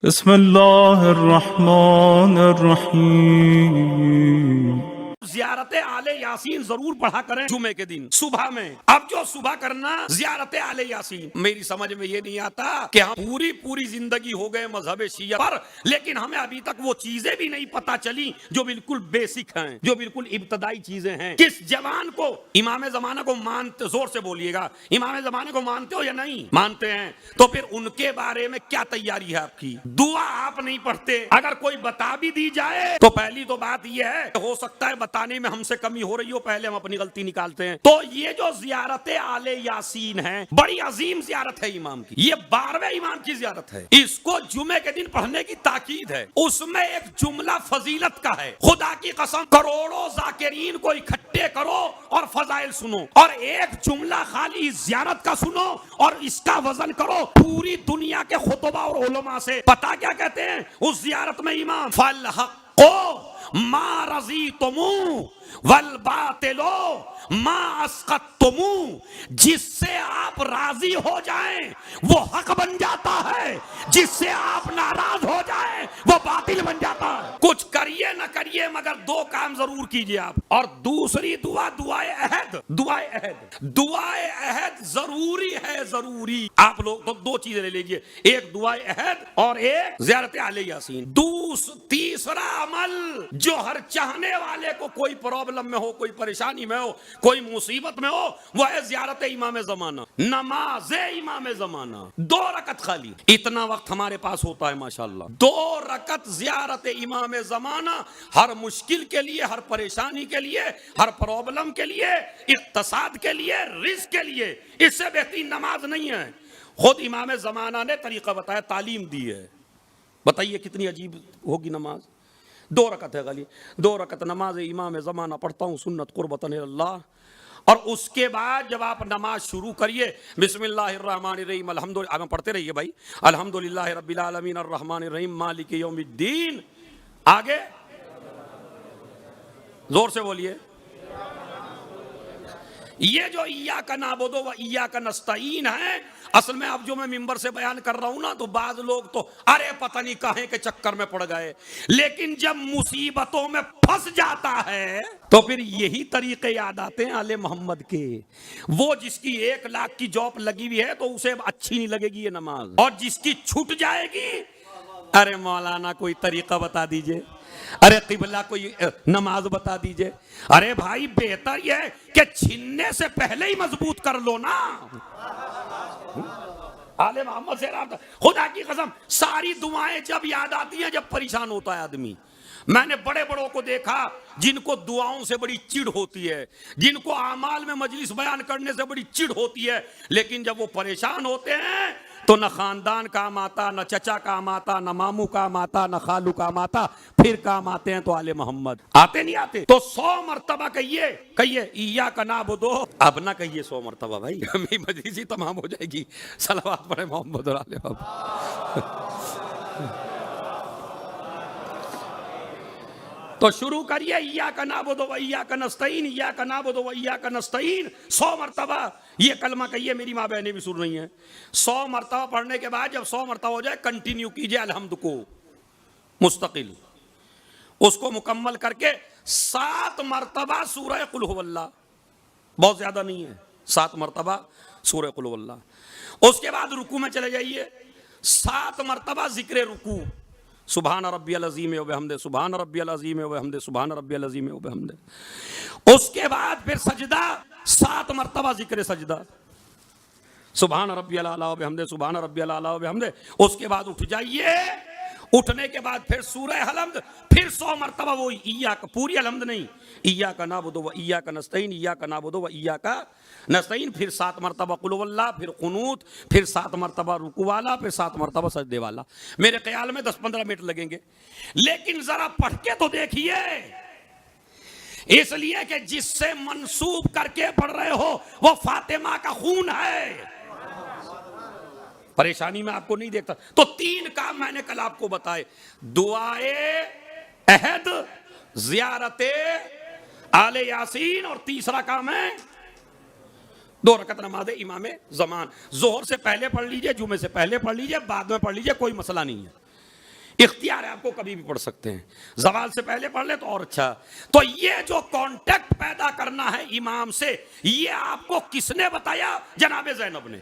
बिस्मिल्लाहिर्रहमानिर्रहीम। ज़ियारत आले यासीन जरूर पढ़ा करें जुमे के दिन सुबह में। अब जो सुबह करना ज़ियारत आले यासीन, मेरी समझ में ये नहीं आता कि हम पूरी पूरी जिंदगी हो गए मजहब शिया पर, लेकिन हमें अभी तक वो चीजें भी नहीं पता चली जो बिल्कुल बेसिक हैं, जो बिल्कुल इब्तदाई चीजें हैं। किस जवान को इमाम ज़माना को मानते, जोर से बोलिएगा, इमाम ज़माने को मानते हो या नहीं मानते हैं? तो फिर उनके बारे में क्या तैयारी है आपकी? दुआ आप नहीं पढ़ते, अगर कोई बता भी दी जाए तो पहली तो बात यह है, हो सकता है बताने में हमसे कमी हो रही हो, पहले हम अपनी गलती निकालते हैं। तो ये जो ज़ियारत आले यासीन है, बड़ी अजीम ज़ियारत है इमाम की, ये 12वें इमाम की ज़ियारत है। इसको जुमे के दिन पढ़ने की ताकीद है। उसमें एक जुमला फजीलत का है, खुदा की कसम करोड़ों जाकिरीन को इकट्ठे करो और फजाइल सुनो, और एक जुमला खाली ज़ियारत का सुनो और इसका वजन करो पूरी दुनिया के खुतबा और उलमा से। पता क्या कहते हैं उस ज़ियारत में इमाम? फल हक़्क़ो मा रज़ी तुमू वल बातिलो मा अस्कत तुमू, जिससे आप राजी हो जाएं वो हक बन जाता है, जिससे आप नाराज हो जाएं वो बातिल बन जाता है। कुछ करिए ना करिए मगर दो काम जरूर कीजिए आप। और दूसरी दुआ दुआए अहद, दुआए अहद, दुआए अहद जरूरी है, जरूरी। आप लोग तो दो चीजें ले लीजिए, एक दुआए अहद और एक ज़ियारत आले यासीन। तीसरा अमल जो हर चाहने वाले को, कोई प्रॉब्लम में हो, कोई परेशानी में हो, कोई मुसीबत में हो, वह है ज़ियारत इमाम ज़माना, नमाज इमाम ज़माना। 2 रकत खाली, इतना वक्त हमारे पास होता है माशाल्लाह। 2 रकत ज़ियारत इमाम ज़माना, हर मुश्किल के लिए, हर परेशानी के लिए, हर प्रॉब्लम के लिए, इक़्तिसाद के लिए, रिज़्क़ के लिए, इससे बेहतरीन नमाज नहीं है। खुद इमाम ज़माना ने तरीका बताया, तालीम दी है। बताइए कितनी अजीब होगी नमाज। 2 रकत है खाली, 2 रकत नमाज इमाम ज़माना पढ़ता हूँ सुन्नत कुर्बतन अल्लाह। और उसके बाद जब आप नमाज शुरू करिए, बिस्मिल्लाहिर्रहमानिर्रहीम अल्हम्दुलिल्लाह पढ़ते रहिए भाई, अल्हम्दुलिल्लाहि रब्बिल आलमीन अर्रहमानिर्रहीम मालिकि यौमिद्दीन। आगे जोर से बोलिए। ये जो इय्याका नअबुदु व इय्याका नस्तईन है, असल में अब जो मैं मिंबर से बयान कर रहा हूं ना, तो बाज लोग तो अरे पता नहीं कहां के चक्कर में पड़ गए, लेकिन जब मुसीबतों में फंस जाता है तो फिर यही तरीके याद आते हैं आले मोहम्मद के। वो जिसकी 1 लाख की जॉब लगी हुई है तो उसे अच्छी नहीं लगेगी ये नमाज, और जिसकी छूट जाएगी, अरे मौलाना कोई तरीका बता दीजिए, अरे किबला कोई नमाज बता दीजिए। अरे भाई बेहतर यह है कि छीनने से पहले ही मजबूत कर लो ना। आले मोहम्मद से खुदा की कसम सारी दुआएं जब याद आती हैं जब परेशान होता है आदमी। मैंने बड़े बड़ों को देखा जिनको दुआओं से बड़ी चिढ़ होती है, जिनको आमाल में मजलिस बयान करने से बड़ी चिढ़ होती है, लेकिन जब वो परेशान होते हैं तो न खानदान काम आता, न चचा काम आता, न मामू काम आता, न खालू काम आता, फिर काम आते हैं तो आले मोहम्मद। आते नहीं आते तो 100 मरतबा कहिए, कहिए इय्याका नअबुदु। अब ना कहिए 100 मरतबा भाई, मेरी मजलिस ही तमाम हो जाएगी। सलावत पढ़े मोहम्मद और आले मोहम्मद। तो शुरू करिए इय्याका नअबुदु व इय्याका नस्तईन, इय्याका नअबुदु व इय्याका नस्तईन 100 मरतबा ये कलमा कहिए। मेरी माँ बहनें भी सुन रही हैं। 100 मरतबा पढ़ने के बाद जब 100 मरतबा हो जाए, कंटिन्यू कीजिए अल्हम्द को मुस्तकिल, उसको मुकम्मल करके 7 मरतबा सूरह कुल हुवल्लाह, बहुत ज्यादा नहीं है, 7 मरतबा सूरह कुल हुवल्लाह। उसके बाद रुकू में चले जाइए, 7 मरतबा जिक्र रुकू, सुभान रब्बियल अज़ीम व बिहम्दे, सुभान रब्बियल अज़ीम व बिहम्दे, सुभान रब्बियल अज़ीम व बिहम्दे। उसके बाद फिर सजदा, 7 मरतबा जिक्र सजदा, सुभान रब्बियल आला व बिहम्दे, सुभान रब्बियल आला व बिहम्दे। उसके बाद उठ जाइए, उठने के बाद फिर सूरह हलम्द, फिर 100 मरतबा वो इय्याका, पूरी हलम्द नहीं, इय्याका नअबुदु व इय्याका नस्तईन, इय्याका नअबुदु व इय्याका नस्तईन, फिर 7 मरतबा कुल हुवल्लाह, फिर कुनूत, फिर 7 मरतबा रुकू वाला, फिर 7 मरतबा सजदे वाला। मेरे ख्याल में 10-15 मिनट लगेंगे, लेकिन जरा पढ़ के तो देखिए, इसलिए कि जिससे मंसूब करके पढ़ रहे हो वो फातिमा का खून है। परेशानी में आपको नहीं देखता। तो 3 काम मैंने कल आपको बताए, दुआए अहद, ज़ियारते आले यासीन, और तीसरा काम है 2 रकत नमाज इमाम ज़मान। जोहर से पहले पढ़ लीजिए, जुमे से पहले पढ़ लीजिए, बाद में पढ़ लीजिए, कोई मसला नहीं है। इख्तियार है, आपको कभी भी पढ़ सकते हैं, ज़वाल से पहले पढ़ ले तो और अच्छा। तो ये जो कांटेक्ट पैदा करना है इमाम से, ये आपको किसने बताया? जनाबे ज़ैनब ने।